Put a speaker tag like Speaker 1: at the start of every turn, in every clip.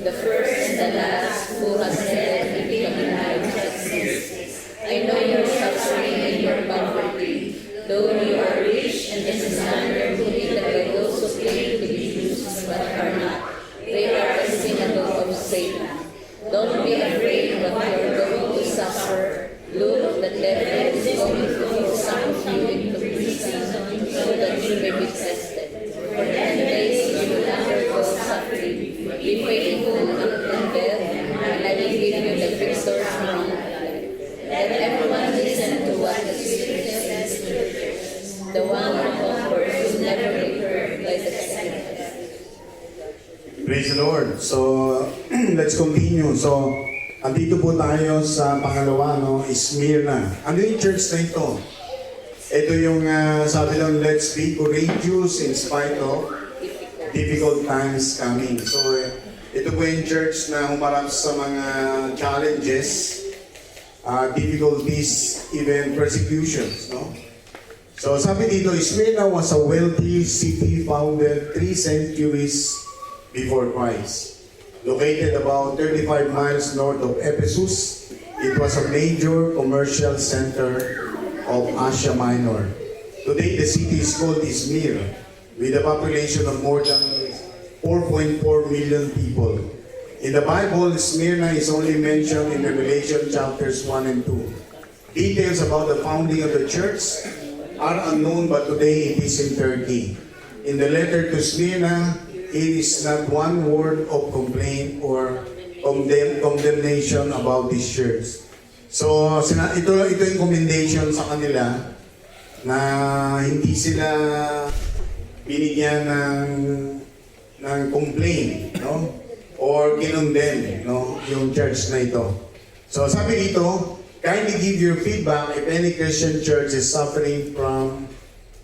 Speaker 1: the first and the last, who has led me to the life of justice. I know your suffering and your poverty, though you are rich and misunderstood by those who claim to be Jews but are not. They are the synagogue of Satan. Don't be afraid what you are going to suffer. Look, the devil is going to put some of you into prison so that you may be tested. For 10 days you will undergo suffering. Be faithful until death, and I will give you the victor's crown of life. Let everyone listen to what the Spirit says to the churches. The one who conquers will never be hurt by the second death.
Speaker 2: Praise the Lord. So, let's continue. So, andito po tayo sa pangalawa, no? Smyrna. Ano yung church na ito? Ito yung sabi lang, let's be courageous in spite of difficult times coming. So, ito po yung church na humarap sa mga challenges, difficulties, even persecutions, no? So, sabi dito, Smyrna was a wealthy city founded 3 centuries before Christ. Located about 35 miles north of Ephesus, it was a major commercial center of Asia Minor. Today, the city is called Izmir, with a population of more than 4.4 million people. In the Bible, Smyrna is only mentioned in Revelation chapters 1 and 2. Details about the founding of the church are unknown, but today it is in Turkey. In the letter to Smyrna, it is not one word of complaint or condemnation about this church. So, ito yung commendation sa kanila na hindi sila binigyan ng complaint, no? Or kinondemn, no? Yung church na ito. So, sabi dito, kindly give your feedback if any Christian church is suffering from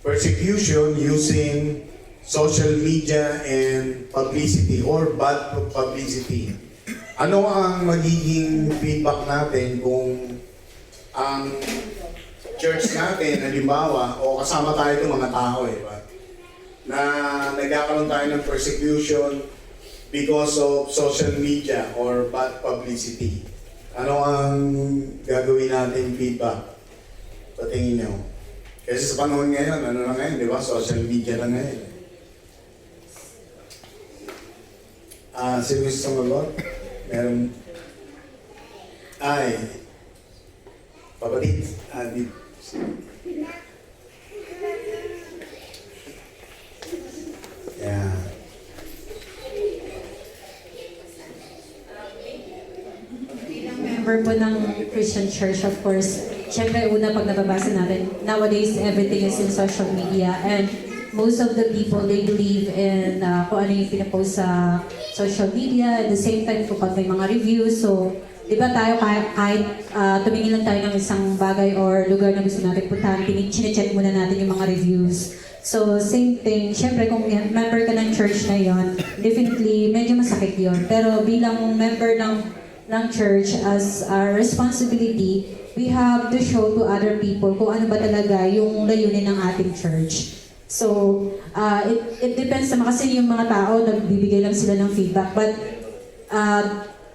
Speaker 2: persecution using social media and publicity or bad publicity. Ano ang magiging feedback natin kung ang church natin, halimbawa, o kasama tayo ng mga tao, na nagkakaroon tayo ng persecution because of social media or bad publicity. Ano ang gagawin natin feedback? Patingin nyo. Kasi sa panahon ngayon, ano na ngayon, di ba? Social media na ngayon. Sino gusto mag-lord? Meron. Ay. Papalit. Dito. Yeah.
Speaker 3: Bilang member po ng Christian Church, of course, syempre una pag nababasa natin, nowadays everything is in social media and most of the people, they believe in kung ano yung pinapost sa social media. At the same time, kapag may mga reviews, so di ba tayo kahit tumingin lang tayo ng isang bagay or lugar na gusto natin puntahan, chinecheck muna natin yung mga reviews. So same thing, syempre kung member ka ng church na yon, definitely medyo masakit yon. Pero bilang member ng church, as a responsibility, we have to show to other people kung ano ba talaga yung layunin ng ating church. So, it depends naman kasi yung mga tao, nagbibigay lang sila ng feedback. But,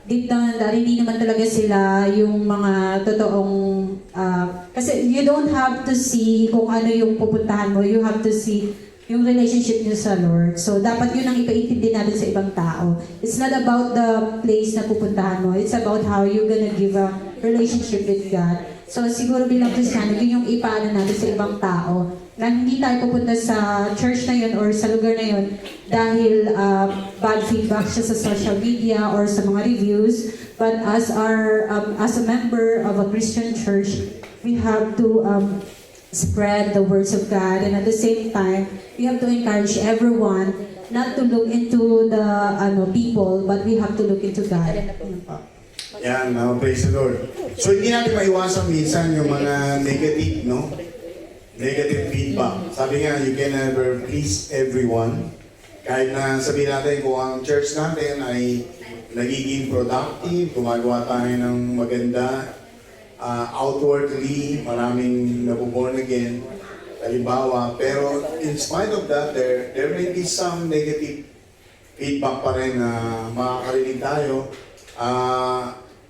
Speaker 3: deep down, hindi naman talaga sila yung mga totoong... kasi you don't have to see kung ano yung pupuntahan mo. You have to see yung relationship niyo sa Lord. So, dapat yun ang ipaintindi natin sa ibang tao. It's not about the place na pupuntahan mo. It's about how you're gonna give a relationship with God. So, siguro bilang Kristiyano, yun yung ipaano natin sa ibang tao. Na hindi tayo pupunta sa church na yun or sa lugar na yun dahil bad feedback siya sa social media or sa mga reviews. But as a member of a Christian church, we have to spread the words of God, and at the same time, we have to encourage everyone not to look into the people, but we have to look into God.
Speaker 2: Yan, praise the Lord. So hindi natin maiwasan minsan yung mga negative, no? Negative feedback. Sabi nga, you can never please everyone. Kahit na sabihin natin kung ang church natin ay nagiging productive, gumagawa tayo ng maganda, outwardly, maraming nabuborn again, halimbawa, pero in spite of that, there may be some negative feedback pa rin na makakarinig tayo.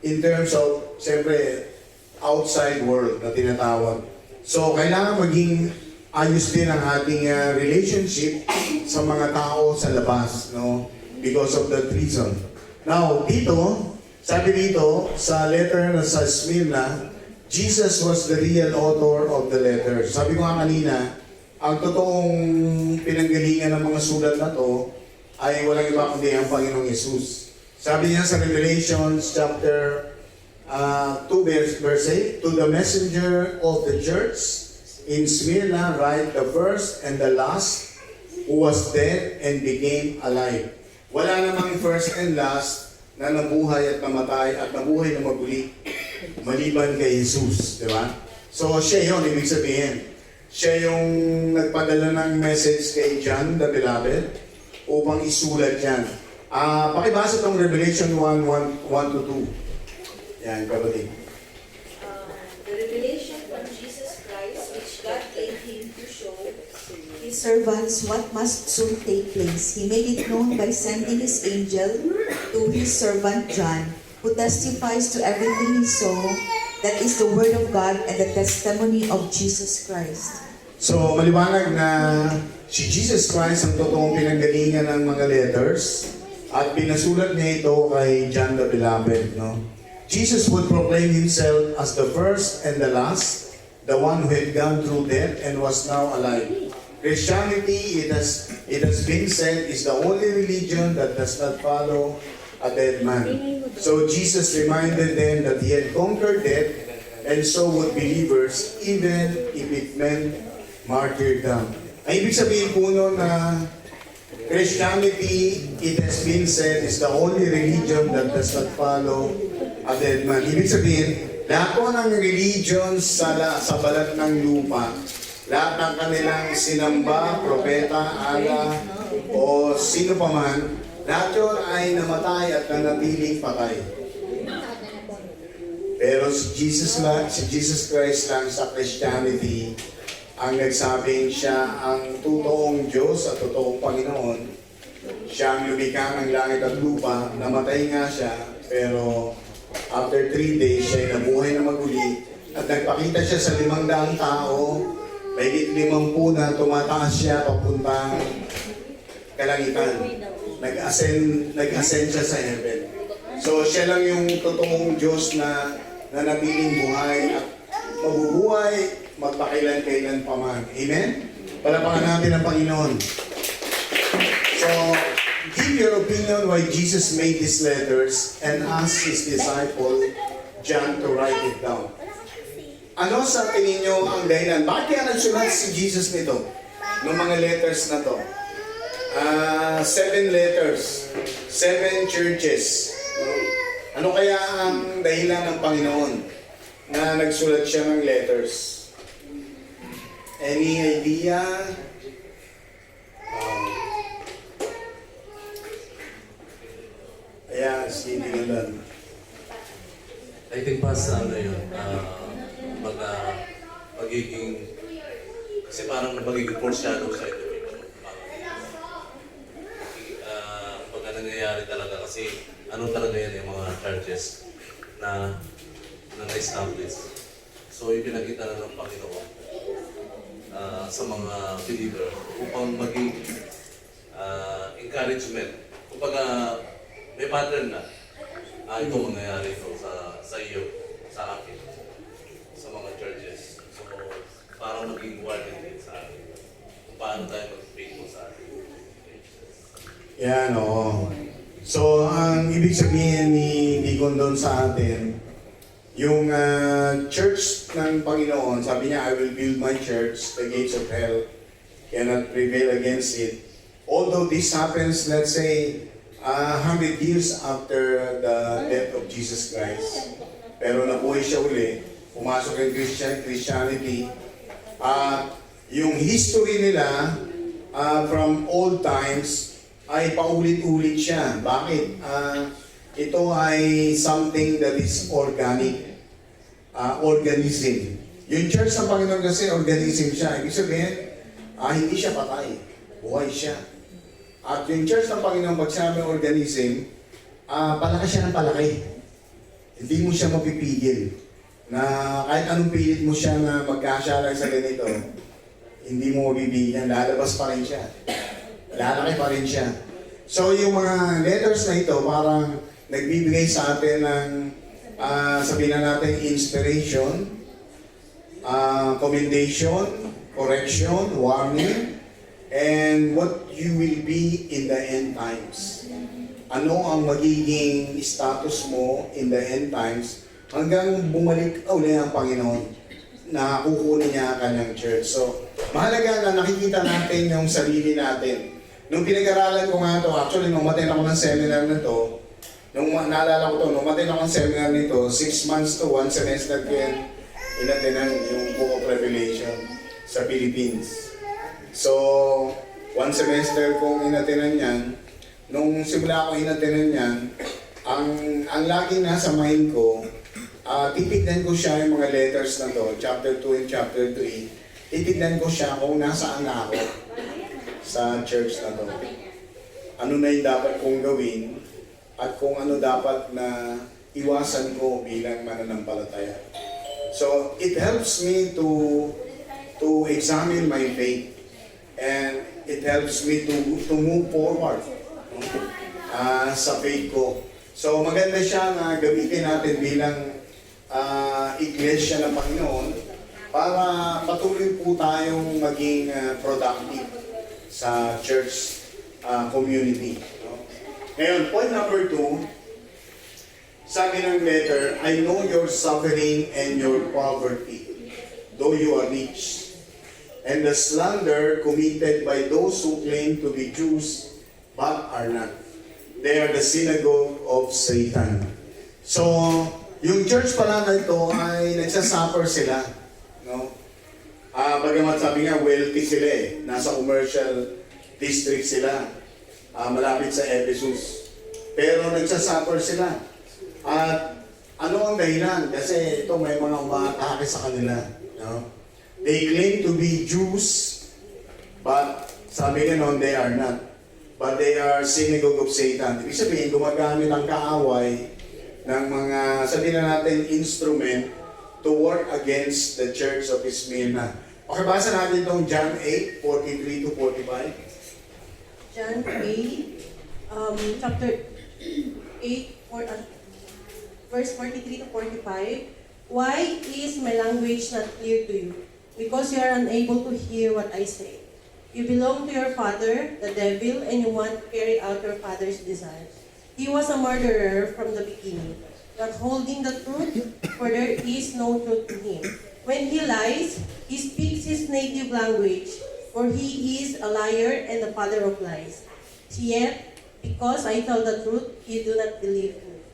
Speaker 2: In terms of, siyempre, outside world na tinatawag. So, kailangan maging ayos din ang ating relationship sa mga tao sa labas, no? Because of that reason. Now, dito, sabi dito, sa letter na sa Smyrna, Jesus was the real author of the letter. Sabi ko nga kanina, ang totoong pinanggalingan ng mga sulat na to ay walang iba kundi ang Panginoong Yesus. Sabi niya sa Revelations chapter 2 verse 8, to the messenger of the church in Smyrna write the first and the last who was dead and became alive. Wala namang first and last na nabuhay at namatay at nabuhay na maguli maliban kay Jesus, di ba? So siya yun, ibig sabihin. Siya yung nagpadala ng message kay John the Beloved upang isulat yan. Pakibasa itong Revelation 1:1-2. Yan, kapatid.
Speaker 1: The revelation from Jesus Christ, which God gave him to show
Speaker 4: His servants what must soon take place. He made it known by sending his angel to his servant John, who testifies to everything he saw. That is the word of God and the testimony of Jesus Christ.
Speaker 2: So, maliwanag na si Jesus Christ ang totoong pinanggalingan ng mga letters at pinasulat niya ito kay John the Beloved, no? Jesus would proclaim himself as the first and the last, the one who had gone through death and was now alive. Christianity, it has been said, is the only religion that does not follow a dead man. So Jesus reminded them that he had conquered death, and so would believers, even if it meant martyrdom. Ang ibig sabihin po nun na Christianity, it has been said, is the only religion that does not follow a dead man. Ibig sabihin, lahat po ng religions sa balat ng lupa, lahat ng kanilang sinamba, propeta, ala, o sino pa man, lahat yun ay namatay at nanatiling patay. Pero si Jesus Christ lang sa Christianity ang nagsabing siya ang totoong Diyos at totoong Panginoon. Siya ang lumikha ng langit at lupa, namatay nga siya, pero after 3 days siya ay nabuhay na maguli at nagpakita siya sa 500 tao, mahigit 50 na tumataas siya papuntang kalangitan. Nag-ascend siya sa heaven. So siya lang yung totoong Diyos na nanatiling buhay at mabubuhay magpakailan-kailan pa man. Amen? Palapakan natin ang Panginoon. So, give your opinion why Jesus made these letters and ask his disciple John to write it down. Ano sa tingin nyo ang dahilan? Bakit kaya nagsulat si Jesus nito? Ng mga letters na to? 7 letters, 7 churches. Ano kaya ang dahilan ng Panginoon na nagsulat siya ng letters? Any idea? Ayan, sige na lang.
Speaker 5: I think pa sa ano yun, pagiging, kasi parang napagiging foreshadow sa ito. Pagka nangyayari talaga kasi ano talaga yan yung mga charges na na-establish. So ipinakita na ng Panginoon sa mga believer upang maging encouragement. Kumbaga may pattern na ito mangyayari ito sa iyo, sa akin, sa mga churches. So parang maging warning din sa akin kung paano tayo mag-faithful sa atin.
Speaker 2: Yan, oo. So, ang ibig sabihin ni Deacon doon sa atin, yung church ng Panginoon, sabi niya, I will build my church, the gates of hell cannot prevail against it. Although this happens, let's say, 100 years after the death of Jesus Christ, pero nabuhay siya uli, pumasok yung Christianity, yung history nila from old times, ay paulit-ulit siya. Bakit? Ito ay something that is organic. Organism. Yung church ng Panginoon kasi organism siya. Ibig sabihin, hindi siya patay. Buhay siya. At yung church ng Panginoon, pag sinabing organism, palaki siya ng palaki. Hindi mo siya mapipigil. Na kahit anong pilit mo siya na magkasya lang sa ganito, hindi mo mabibigyan, lalabas pa rin siya. Lalaki pa rin siya. So yung mga letters na ito, parang nagbibigay sa atin ng, sabihin na natin, inspiration, commendation, correction, warning, and what you will be in the end times. Ano ang magiging status mo in the end times hanggang bumalik uli ang Panginoon na kukunin niya ang kanyang church. So, mahalaga na nakikita natin yung sarili natin. Nung pinag-aralan ko nga ito, actually, nung matin ako ng seminar na ito, nung naalala ko ito, nung matin ako ng seminar nito, 6 months to 1 semester ko yan, inatinan yung Book of Revelation sa Philippines. So, 1 semester kong inatinan yan. Nung simula ko inatinan yan, ang laging nasa mind ko, titignan ko siya yung mga letters na to, chapter 2 and chapter 3. Titignan ko siya kung nasaan na ako sa church na to. Ano na yung dapat kong gawin at kung ano dapat na iwasan ko bilang mananampalataya. So, it helps me to examine my faith. And it helps me to move forward sa faith ko. So maganda siya na gamitin natin bilang iglesia ng Panginoon para patuloy po tayong maging productive sa church community. Ngayon, point number 2, sabi ng letter, I know your suffering and your poverty, though you are rich, and the slander committed by those who claim to be Jews but are not. They are the synagogue of Satan. So, yung church pala na ito ay nagsasuffer sila. No? Bagamat sabi nga, wealthy sila eh. Nasa commercial district sila. Malapit sa Ephesus. Pero nagsasuffer sila. At ano ang dahilan? Kasi ito may mga umaatake sa kanila. No? They claim to be Jews, but sabi nga noon, they are not. But they are synagogue of Satan. Ibig sabihin, gumagamit ang kaaway ng mga, sabihin na natin, instrument to work against the church of Smyrna. Okay, basa natin itong John 8, 43 to 45.
Speaker 6: John 8, chapter 8, verse 43 to 45. Why is my language not clear to you? Because you are unable to hear what I say. You belong to your father, the devil, and you want to carry out your father's desires. He was a murderer from the beginning, not holding the truth, for there is no truth in him. When he lies, he speaks his native language, for he is a liar and the father of lies. Yet, because I tell the truth, you do not believe me.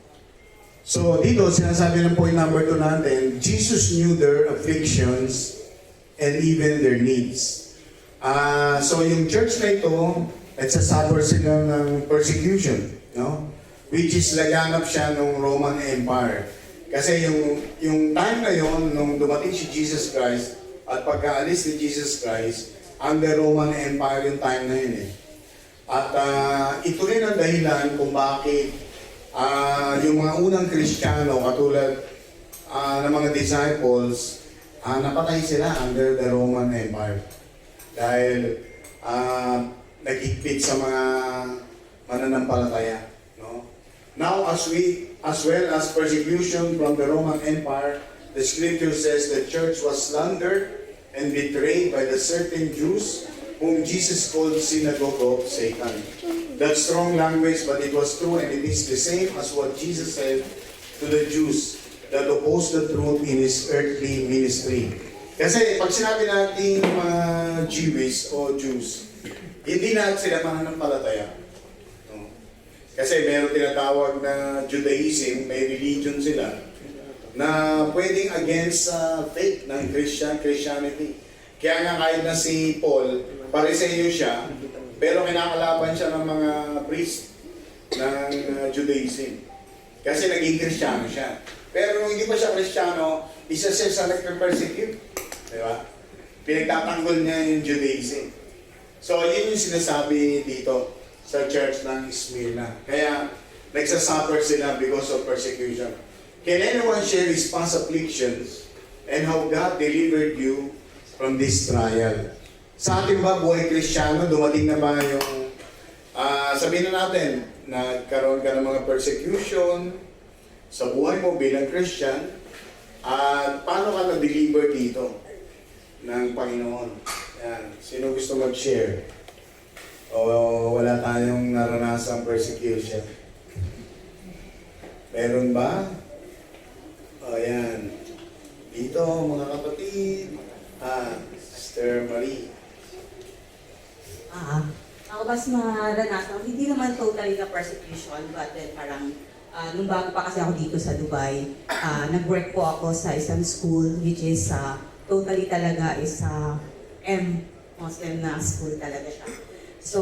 Speaker 2: So dito, sinasabi ng point number 2 natin, Jesus knew their afflictions and even their needs. So yung church na ito, nagsasuffer sila ng persecution, no? Which is laganap siya ng Roman Empire. Kasi yung time na yon nung dumating si Jesus Christ at pagkaalis ni Jesus Christ, under Roman Empire yung time na yun eh. At ito rin ang dahilan kung bakit yung mga unang Kristiyano katulad ng mga disciples, napatay sila under the Roman Empire. Dahil nagigpit sa mga mananampalataya. No? Now, as well as persecution from the Roman Empire, the scripture says the church was slandered and betrayed by the certain Jews whom Jesus called synagogue of Satan. That's strong language, but it was true, and it is the same as what Jesus said to the Jews that opposed the truth in His earthly ministry. Kasi pag sinabi natin mga Jewish o Jews, hindi na sila mananampalataya. No? Kasi meron tinatawag na Judaism, may religion sila, na pwedeng against faith ng Christianity. Kaya nga kahit na si Paul, Pariseyo siya, pero kinakalaban siya ng mga priest ng Judaism. Kasi naging Kristiyano siya. Pero nung hindi pa siya Kristiyano, isa siya sa nagpe-persecute. Diba? Pinagtatanggol niya yung Judaism. So, yun yung sinasabi dito. sa church ng Smyrna. Kaya nagsasuffer sila because of persecution. Can anyone share his past afflictions and how God delivered you from this trial? Sa ating ba buhay Kristiyano, dumating na ba yung sabihin na natin, nagkaroon ka ng mga persecution sa buhay mo bilang Christian, at paano ka na-deliver dito ng Panginoon? Yan. Sino gusto mag-share? O wala tayong naranasang persecution? Meron ba? O yan. Dito, mga kapatid. Sister Marie.
Speaker 7: Ako mas naranasan, hindi naman totally na persecution, but then parang nung bago pa kasi ako dito sa Dubai, nag-work po ako sa isang school which is totally talaga is Muslim na school talaga siya. So,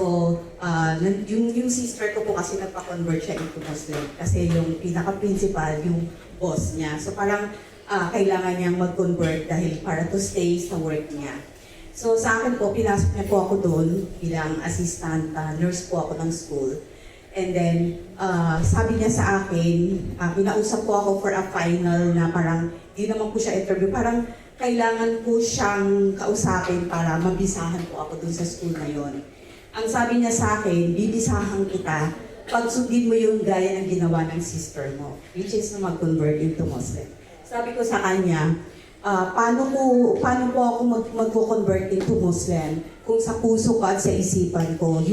Speaker 7: yung sister ko po kasi nagpa-convert siya into Muslim kasi yung pinaka-principal, yung boss niya. So parang kailangan niyang mag-convert dahil para to stay sa work niya. So sa akin po, pinasok niya po ako doon bilang assistant nurse po ako ng school. And then, sabi niya sa akin, pinausap po ako for a final na parang, di naman po siya interview, parang kailangan po siyang kausapin para mabisahan po ako doon sa school na yon. Ang sabi niya sa akin, bibisahan kita pag sundin mo yung gaya ng ginawa ng sister mo, which is na mag-convert into Muslim. Sabi ko sa kanya, paano po ako mag-convert into Muslim kung sa puso ko at sa isipan ko,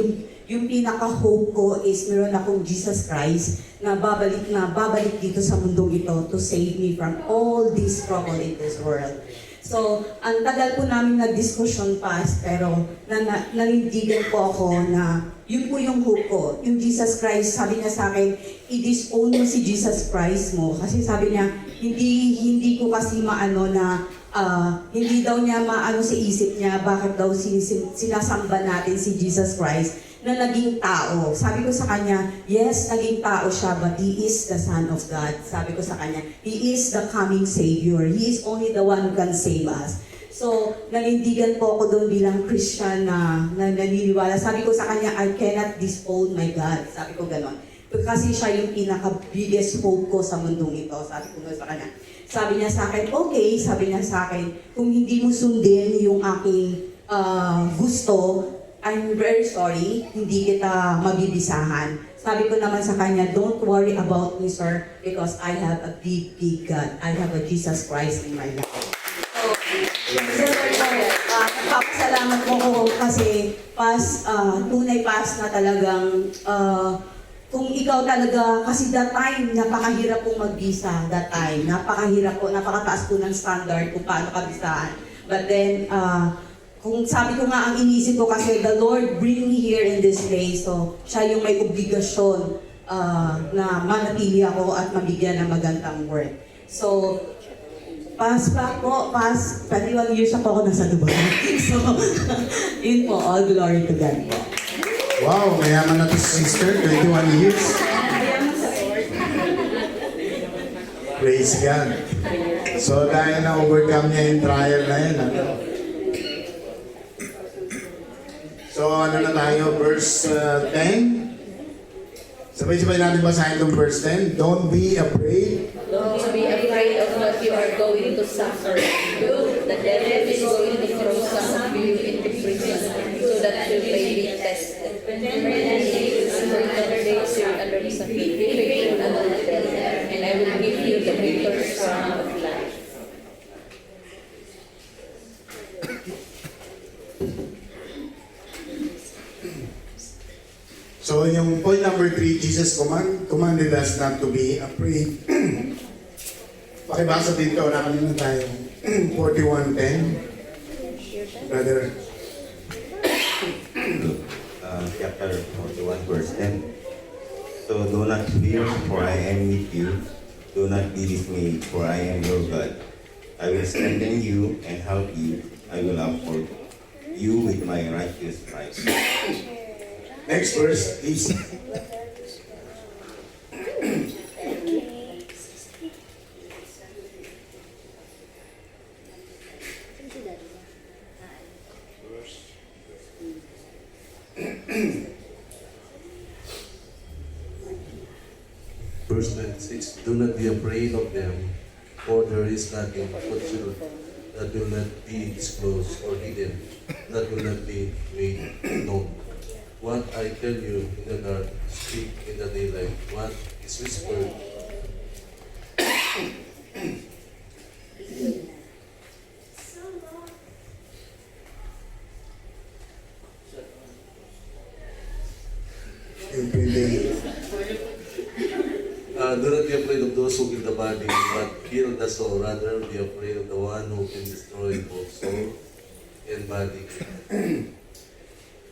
Speaker 7: yung pinaka-hope ko is meron akong Jesus Christ na babalik dito sa mundong ito to save me from all this trouble in this world. So, ang tagal po namin nag-discussion past, pero nanindigan po ako na yun po yung hope ko. Yung Jesus Christ, sabi niya sa akin, i-disown mo si Jesus Christ mo. Kasi sabi niya, hindi ko kasi maano na, hindi daw niya maano sa isip niya, bakit daw sinasamba natin si Jesus Christ na naging tao. Sabi ko sa kanya, yes, naging tao siya, but He is the Son of God. Sabi ko sa kanya, He is the coming Savior. He is only the one who can save us. So, nanindigan po ako doon bilang Christian na naniniwala. Sabi ko sa kanya, I cannot disown my God. Sabi ko ganon. Kasi siya yung pinaka-biggest hope ko sa mundong ito. Sabi ko sa kanya. Sabi niya sa akin, okay, sabi niya sa akin, kung hindi mo sundin yung aking gusto, I'm very sorry, hindi kita mabibisahan. Sabi ko naman sa kanya, don't worry about me, sir, because I have a big, big God. I have a Jesus Christ in my life. So, nagpapasalamat po ko kasi tunay na talagang, kung ikaw talaga, kasi that time, napakahirap pong mag-visa, that time. Napakahirap po, napakataas po ng standard kung paano ka-visahan. But then, kung sabi ko nga, ang inisip ko kasi, the Lord bring me here in this place. So, siya yung may obligasyon na manatili ako at mabigyan ng magandang work. So, 21 years na po ako nasa Dubai. So, yun po, all glory to God po.
Speaker 2: Wow, mayaman na to si sister, 21 years. Praise God. So dahil na-overcome niya yung trial na yun, ano? So ano na tayo, verse 10? Sabay-sabay natin basahin itong verse 10. Don't be afraid.
Speaker 1: Don't be afraid of what you are going to suffer. Look, the devil is going to throw some of you into prison so that you may be tested. And for 7 days you will understand faithful unto death, and I will give you the victor's crown of life.
Speaker 2: So yung point number 3, Jesus commanded us not to be afraid. Pakibasa dito, nakanina tayo. 41:10. Brother.
Speaker 8: Chapter 41, verse 10. So do not fear, for I am with you. Do not be dismayed, for I am your God. I will strengthen you and help you. I will uphold you with my righteous right.
Speaker 2: Next verse, please.
Speaker 5: Verse 96, do not be afraid of them, for there is nothing concealed that will not be disclosed or hidden, that will not be made known. What I tell you in the dark, speak in the daylight. What is whispered
Speaker 2: Yung 28.
Speaker 5: do not be afraid of those who kill the body, but kill the soul. Rather, be afraid of the one who can destroy both soul and body.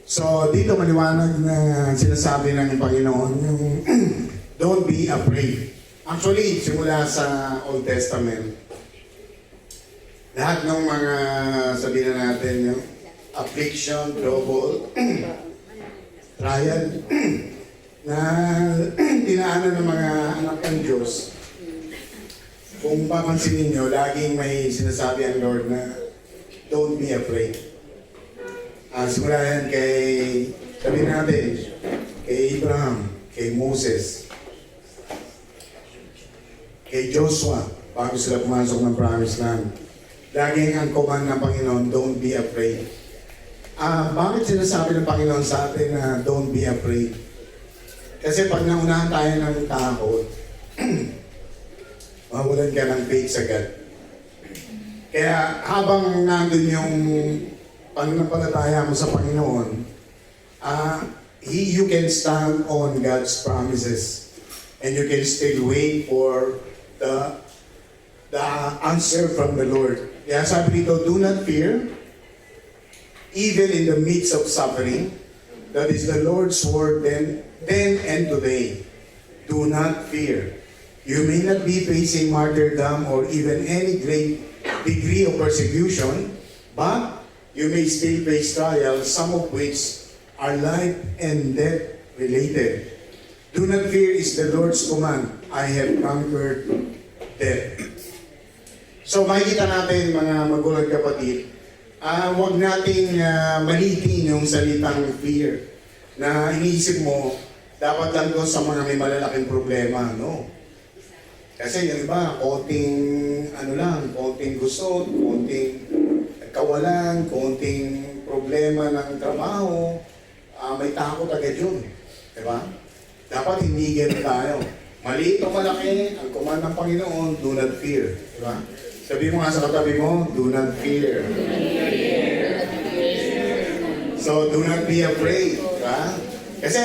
Speaker 2: So, dito maliwanag na sinasabi ng Panginoon yung don't be afraid. Actually, simula sa Old Testament, lahat ng mga sabihin na natin yung affliction, trouble, trial, na dinaanan ng mga anak ng Diyos, kung papansinin nyo, laging may sinasabi ang Lord na don't be afraid. Simula yan kay, sabihin natin, kay Abraham, kay Moses, kay Joshua, bago sila pumasok ng Promised Land. Laging ang command ng Panginoon, don't be afraid. Bakit sinasabi ng Panginoon sa atin na don't be afraid? Kasi pag naunahan tayo ng takot, mawalan ka ng faith agad. Kaya habang nandun yung pananampalataya mo sa Panginoon, you can stand on God's promises and you can still wait for the answer from the Lord. Kaya sabi dito, do not fear, even in the midst of suffering. That is the Lord's word then and today. Do not fear. You may not be facing martyrdom or even any great degree of persecution, but you may still face trials, some of which are life and death related. Do not fear is the Lord's command. I have conquered death. So makikita natin mga magulang kapatid, huwag nating malitin yung salitang fear na iniisip mo dapat lang doon sa mga may malalaking problema, no? Kasi yung iba, konting gusto, konting kawalan, konting problema ng trabaho, may takot agad yun. Diba? Dapat hindi ganun tayo. Maliit o malaki, ang command ng Panginoon, do not fear. Diba? Sabi mo nga sa katabi mo, do not fear. So, do not be afraid. Diba? Kasi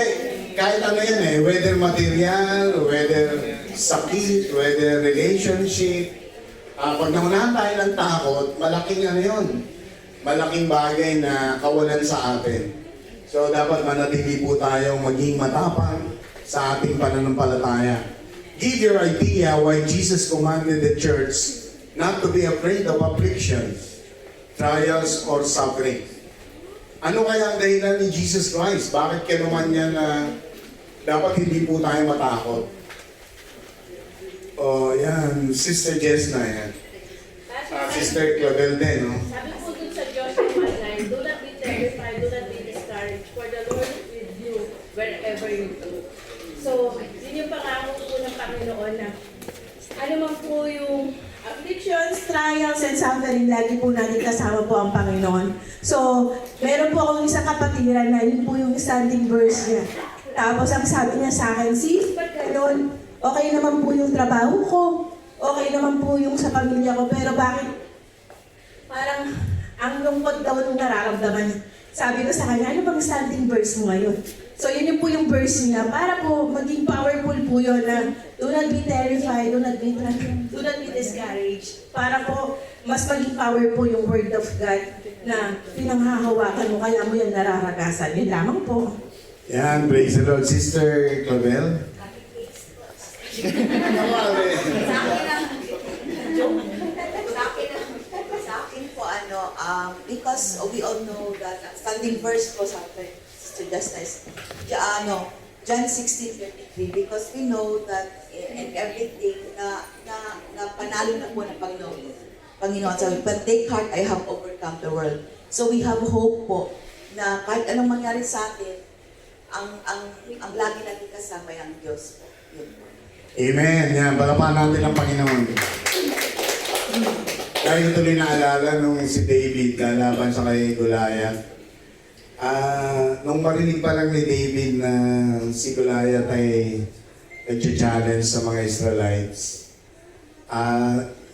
Speaker 2: kahit ano yan whether material, whether sakit, whether relationship, pag naunahan tayo ng takot, malaking ano yun, malaking bagay na kawalan sa atin. So dapat manatili po tayong maging matapang sa ating pananampalataya. Give your idea why Jesus commanded the church not to be afraid of afflictions, trials, or suffering. Ano kaya ang dahilan ni Jesus Christ? Bakit kinuman niya na dapat hindi po tayo matakot? Yan. Sister Jess na yan. Sister Clavel din, no?
Speaker 9: Sabi po dun sa Joshua 1:9, do not be terrified, do not be discouraged, for the Lord is with you wherever you go. So, yun yung pangako po ng Panginoon na ano man po yung
Speaker 6: afflictions, trials, and suffering, lagi po natin kasama po ang Panginoon. So, meron po akong isang kapatiran na yun po yung standing verse niya. Tapos, ang sabi niya sa akin, sis, ba't ganun? Okay naman po yung trabaho ko, okay naman po yung sa pamilya ko, pero bakit parang ang lungkot daw nung nararamdaman niya. Sabi ko sa kanya, ano bang standing verse mo ngayon? So yun po yung verse niya, para po maging powerful po yun na do not be terrified, do not be discouraged. Para po mas maging powerful yung word of God na pinanghahawakan mo, kaya mo yan nararagasan. Yun lamang po.
Speaker 2: Yan, praise the Lord. Sister Clavel?
Speaker 4: Sa akin po, because we all know that standing verse po sa akin, Sister Justice, John 16:33, because we know that in everything na panalo na po ng Panginoon sabi, but take heart, I have overcome the world. So we have hope po na kahit anong mangyari sa atin, ang lagi natin kasama ay ang Diyos po. Yun po.
Speaker 2: Amen. Yan, palapakan natin ang Panginoon. Dahil tuloy naalala nung si David lalaban sa kay Goliath. Nung marinig pa lang ni David na si Goliath ay nag-challenge sa mga Israelites,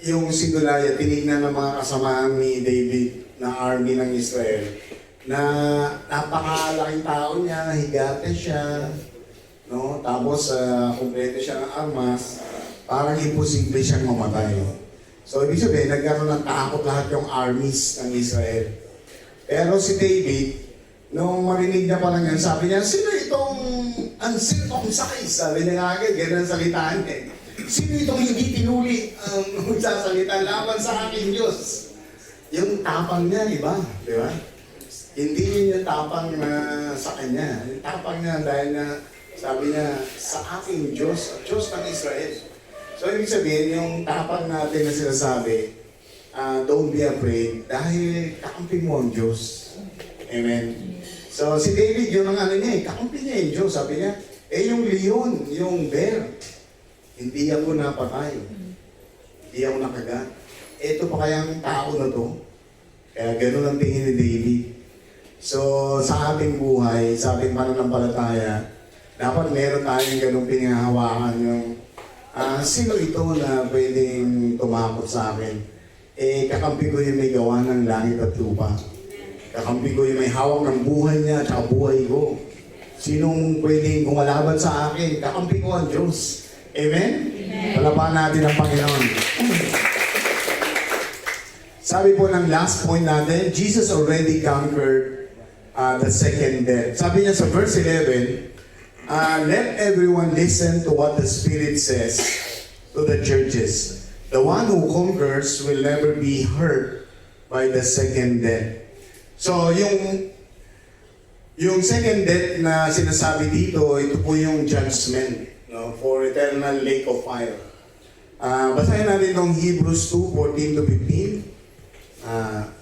Speaker 2: yung si Goliath, tinignan ng mga kasamahan ni David na army ng Israel na napakalaking tao niya, higate siya, no? Tapos kumpleto siya ng armas, parang imposible siyang mamatay. So ibig sabihin, nagkaroon ng takot lahat yung armies ng Israel. Pero si David, nung marinig niya pa lang yan, sabi niya, sino itong uncircumcised? Sabi niya nga agad, ganun ang salitaan eh. Sino itong hindi tinuli ang magsasalita laban sa aking Diyos? Yung tapang niya, iba, di ba? Hindi yun yung tapang na sa kanya. Yung tapang niya dahil na, sabi niya, sa aking Diyos, Diyos ng Israel. So, ibig sabihin, yung tapang natin na sinasabi, don't be afraid dahil kakampi mo ang Diyos. Amen. So, si David, yun ang ano niya, kakampi niya yung Diyos. Sabi niya, yung leon, yung bear, hindi ako napatay. Hindi ako nakagat. Ito pa kayang tao na to. Kaya gano'n ang tingin ni David. So, sa ating buhay, sa ating pananampalataya, dapat meron tayong ganong pinahawakan yung sino ito na pwedeng tumakot sa akin? Kakampi ko yung may gawa ng langit at lupa. Kakampi ko yung may hawak ng buhay niya at buhay ko. Sinong pwedeng kumalaban sa akin? Kakampi ko ang Diyos. Amen? Palapakan natin ang Panginoon. Sabi po ng last point natin, Jesus already conquered the second death. Sabi niya sa verse 11, let everyone listen to what the Spirit says to the churches. The one who conquers will never be hurt by the second death. So, yung second death na sinasabi dito, ito po yung judgment, no, for eternal lake of fire. Basahin natin itong Hebrews 2:14 to 15.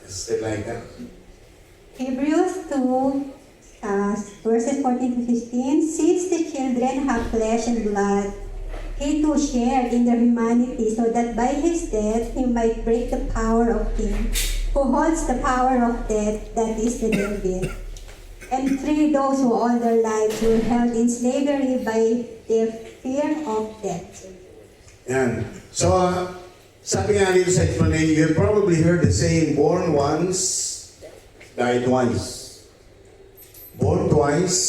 Speaker 2: Still like that.
Speaker 10: Hebrews 2, verses 14 to 15. Since the children have flesh and blood, he too shared in their humanity, so that by his death he might break the power of him who holds the power of death, that is the devil, and free those who all their lives were held in slavery by their fear of death.
Speaker 2: Yan. So, sabi nga dito sa explanation, you have probably heard the saying, born once, die twice. Born twice,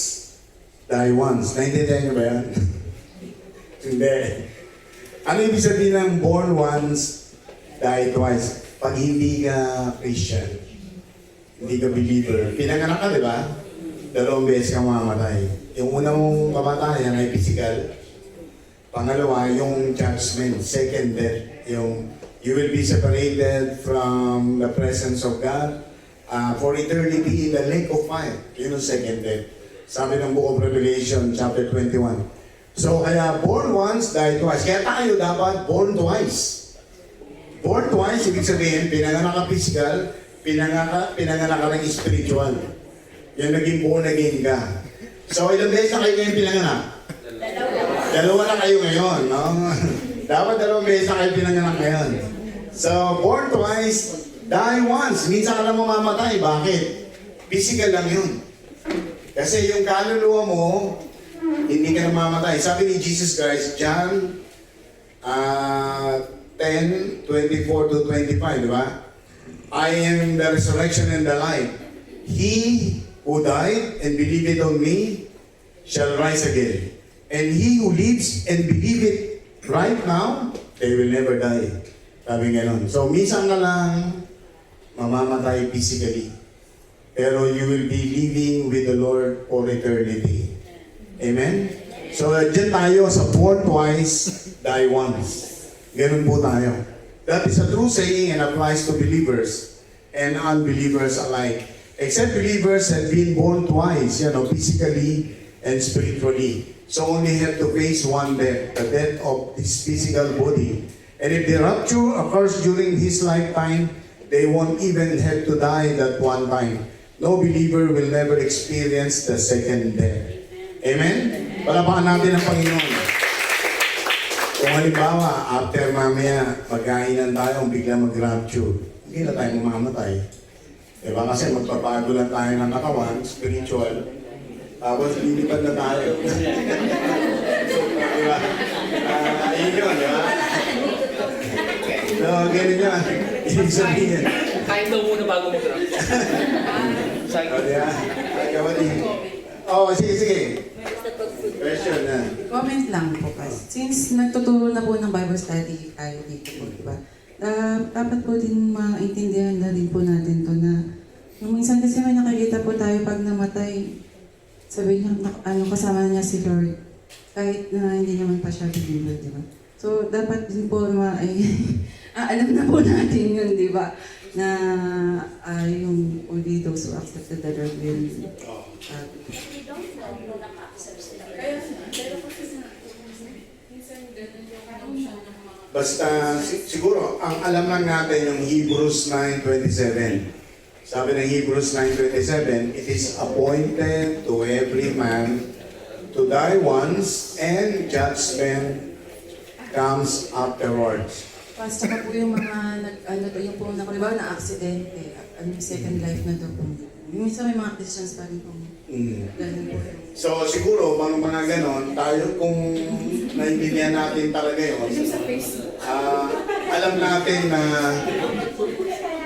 Speaker 2: die once. Naintindihan niyo ba yan? Hindi. Ano ibig sabihin ng born once, die twice? Pag hindi ka Christian, hindi ka believer, pinanganak ka, di ba? 2 beses ka mamamatay. Yung una mong kamatayan ay physical. Pangalawa, yung judgment, second death. Yung you will be separated from the presence of God for eternity in the lake of fire. Yun yung second death. Sabi ng Book of Revelation, chapter 21. So, kaya born once, die twice. Kaya tayo dapat born twice. Born twice, ibig sabihin, pinanganak ka physical, pinanganak ka ng spiritual. Yan naging born again ka. So, ilang beses na kayo ngayon pinanganak? Dalawa na kayo ngayon, no? Dapat 2 beses na kayo pinanganak ngayon. So, born twice, die once. Minsan ka lang mamamatay. Bakit? Physical lang yun. Kasi yung kaluluwa mo, hindi ka namamatay. Sabi ni Jesus Christ, John 10:24 to 25, di ba? I am the resurrection and the life. He who died and believed on me shall rise again. And he who lives and believe it right now, they will never die. Sabi nga nun. So, minsan ka lang mamamatay physically. Pero you will be living with the Lord for eternity. Amen? So, dyan tayo sa born twice, die once. Ganun po tayo. That is a true saying and applies to believers and unbelievers alike. Except believers have been born twice, physically and spiritually. So only have to face one death, the death of this physical body. And if the rapture occurs during his lifetime, they won't even have to die that one time. No believer will never experience the second death. Amen? Palapakan natin ang Panginoon. Kung halimbawa, after mamaya, magkainan tayo, biglang mag-rapture, hindi na tayo mamamatay. Diba? Kasi magpapago lang tayo ng katawan, spiritual, tapos lilipad na tayo. Diba? Ayun yun, diba? So, ganun yun. Ibig sabihin.
Speaker 11: Kain daw muna bago mag-rap.
Speaker 2: O, diba? Ay, kapatid. Oo, sige. Question na.
Speaker 12: Comment lang po kasi. Since nagtuturo na po ng Bible study tayo dito po, di ba? Dapat po din maintindihan na din po natin to na yung minsan kasi may nakikita po tayo pag namatay, sabi niya, kasama niya si Lord. Kahit na hindi naman pa siya believer, di ba? So, dapat din po alam na po natin yun, di ba? Na yung only those who accepted the Lord will
Speaker 2: Basta, siguro, ang alam lang natin yung Hebrews 9:27. Sabi ng Hebrews 9:27, it is appointed to every man to die once and judgment comes afterwards.
Speaker 12: Basta pa po yung mga yung po na aksidente, second life na daw po. Minsan may mga Christians pa rin po. Ganun po.
Speaker 2: So siguro, mga ganon, tayo kung naiintindihan natin talaga yun, alam natin na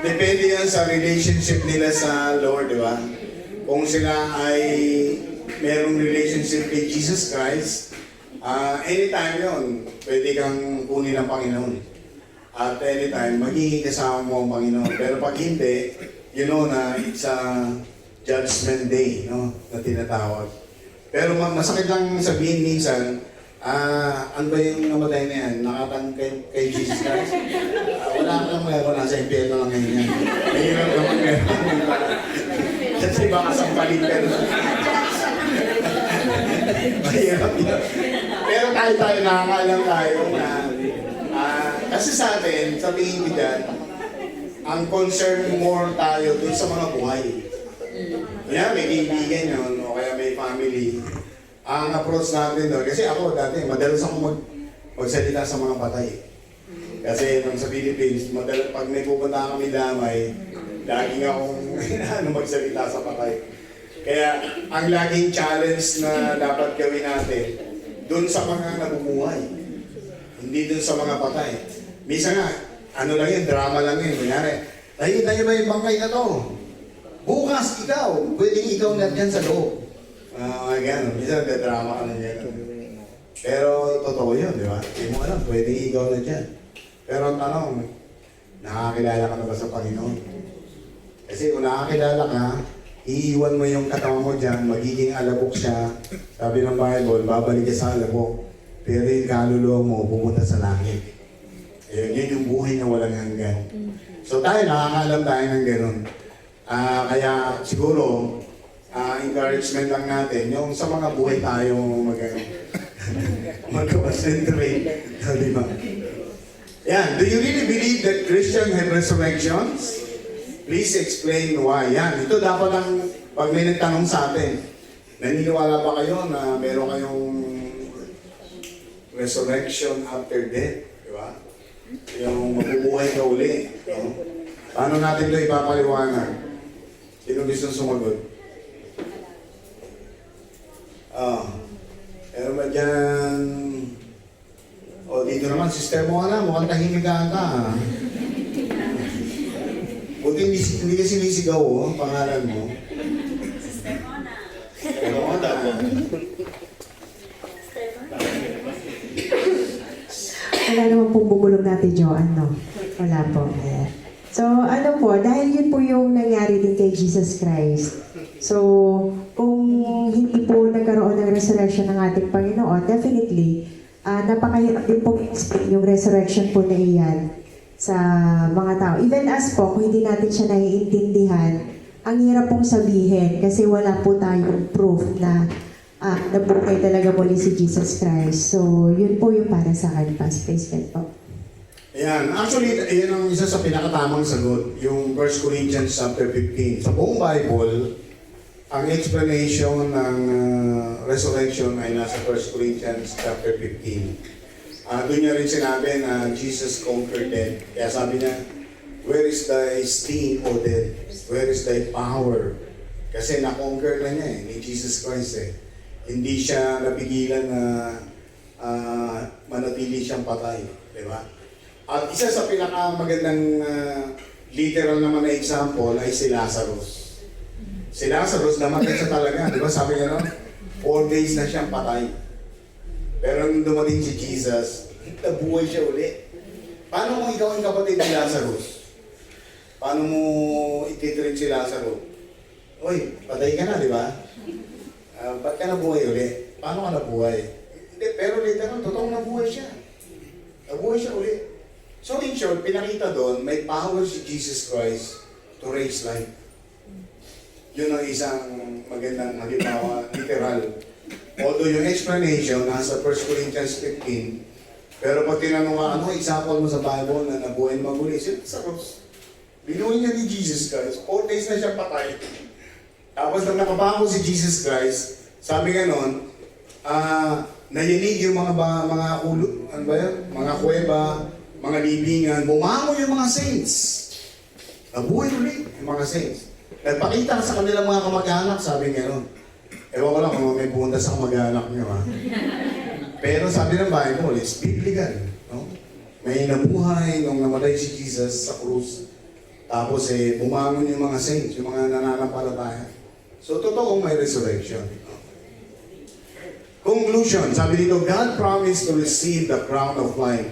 Speaker 2: depende yan sa relationship nila sa Lord, di ba? Kung sila ay merong relationship kay Jesus Christ, anytime yun, pwede kang kunin ng Panginoon. At anytime, magiging kasama mo ang Panginoon. Pero pag hindi, you know na it's a judgment day, no? Na tinatawag. Pero masakit lang sabihin minsan, ano ba yung namatay na yan? Nakatang kay Jesus Christ? Wala kang meron, nasa impyerno lang ngayon yan. Mahirap naman meron. Kasi baka sampalin ka na. Mahirap yun. Pero tayo nakakaalam tayo na kasi sa atin, sa tingin ko dyan, ang concern more tayo dun sa mga buhay. Kaya may kaibigan yun, o kaya may family. Ang approach natin doon, kasi ako dati, madalas ako magsalita sa mga patay. Kasi nung sa Philippines, pag may pupunta kami damay, laging akong magsalita sa patay. Kaya ang laging challenge na dapat gawin natin, doon sa mga nabubuhay. Hindi doon sa mga patay. Minsan nga, ano lang yun, drama lang yun. Kunyari, nakikita niyo ba yung bangkay na to? Bukas, ikaw. Pwedeng ikaw na dyan sa loob. Gano'n. Minsan, drama ka na dyan. Pero, totoo yun, di ba? Hindi mo alam, pwedeng ikaw na dyan. Pero ang tanong, nakakilala ka na ba sa Panginoon? Kasi kung nakakilala ka, iiwan mo yung katawan mo dyan, magiging alabok siya. Sabi ng Bible, babalik ka sa alabok. Pero yung kaluluwa mo, pupunta sa langit. Yun yung buhay na walang hanggan. So tayo, nakakaalam tayo ng gano'n. Kaya siguro, encouragement lang natin, yung sa mga buhay tayo mag-concentrate. Di ba? Yan, do you really believe that Christians have resurrections? Please explain why. Yan, ito dapat ang pag may nagtanong sa atin. Naniniwala ba kayo na meron kayong resurrection after death? Di ba? Yung mabubuhay ka uli. No? Paano natin ito ipapaliwanag? Sino gusto sumagot? Pero ba dyan? O dito naman, sister mo ka na, mukhang tahimik ka ata. Buti hindi ka sinisigaw, ang pangalan mo.
Speaker 9: Sister Mona.
Speaker 2: Pero Mona.
Speaker 10: Wala naman pong bumulong natin, Joanne, no? Wala po. So, ano po, dahil yun po yung nangyari din kay Jesus Christ. So, kung hindi po nagkaroon ng resurrection ng ating Panginoon, definitely, napakahirap din po explain yung resurrection po na iyan sa mga tao. Even us po, kung hindi natin siya naiintindihan, ang hirap pong sabihin kasi wala po tayong proof na nabuhay talaga muli si Jesus Christ. So, yun po yung para sa akin, Past President po.
Speaker 2: Ayan, actually, yan ang isa sa pinakatamang sagot, yung 1 Corinthians chapter 15. Sa buong Bible, ang explanation ng resurrection ay nasa 1 Corinthians chapter 15. Doon niya rin sinabi na Jesus conquered death. Kaya sabi niya, where is thy sting, O death? Where is thy power? Kasi na-conquer na niya ni Jesus Christ Hindi siya napigilan na manatili siyang patay. Diba? At isa sa pinakamagandang literal naman na example ay si Lazarus. Si Lazarus, namatay siya talaga. Diba sabi niya 4 days na siyang patay. Pero nung dumating si Jesus, nabuhay siya uli. Paano kung ikaw ang kapatid ni Lazarus? Paano mo ititreat si Lazarus? Uy, patay ka na, di ba? Ba't ka nabuhay uli? Paano ka nabuhay? Hindi, pero literal, totoong nabuhay siya. Nabuhay siya uli. So in short, pinakita doon, may power si Jesus Christ to raise life. Yun ang isang magandang halimbawa, literal. Although yung explanation nasa 1 Corinthians 15, pero pag tinanong ka, ano example mo sa Bible na nabuhay maguli? Si Lazarus. Binuhay niya ni Jesus Christ. 4 days na siya patay. Tapos nang nakabango si Jesus Christ, sabi nga nun, nayinig yung mga ulo, ano ba yun? Mga kuweba, mga libingan, bumangon yung mga saints. Nabuhay ulit yung mga saints. Nagpakita sa kanilang mga kamag-anak, sabi nga nun. Ewan ko lang kung may punta sa kamag-anak niyo, ha? Pero sabi ng Bible, it's biblical. No? May nabuhay nung namatay si Jesus sa krus. Tapos bumangon yung mga saints, yung mga nananampalataya. So, totoong may resurrection. Conclusion, sabi dito, God promised to receive the crown of life.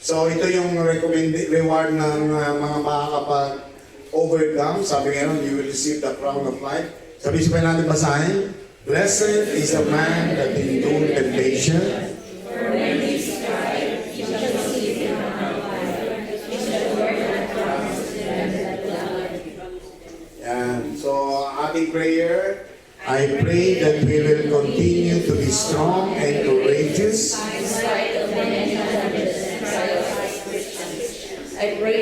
Speaker 2: So, ito yung reward ng mga makakapag-overcome. Sabi nga nun, you will receive the crown of life. Sabi siya natin basahin, blessed is the man that endured temptation.
Speaker 1: For when he strive, he shall receive the crown of life. He shall wear the crown of them that love.
Speaker 2: Yan. So, ating prayer, I pray that we will continue to be strong and courageous.
Speaker 1: In spite of the many challenges and trials as Christians, I pray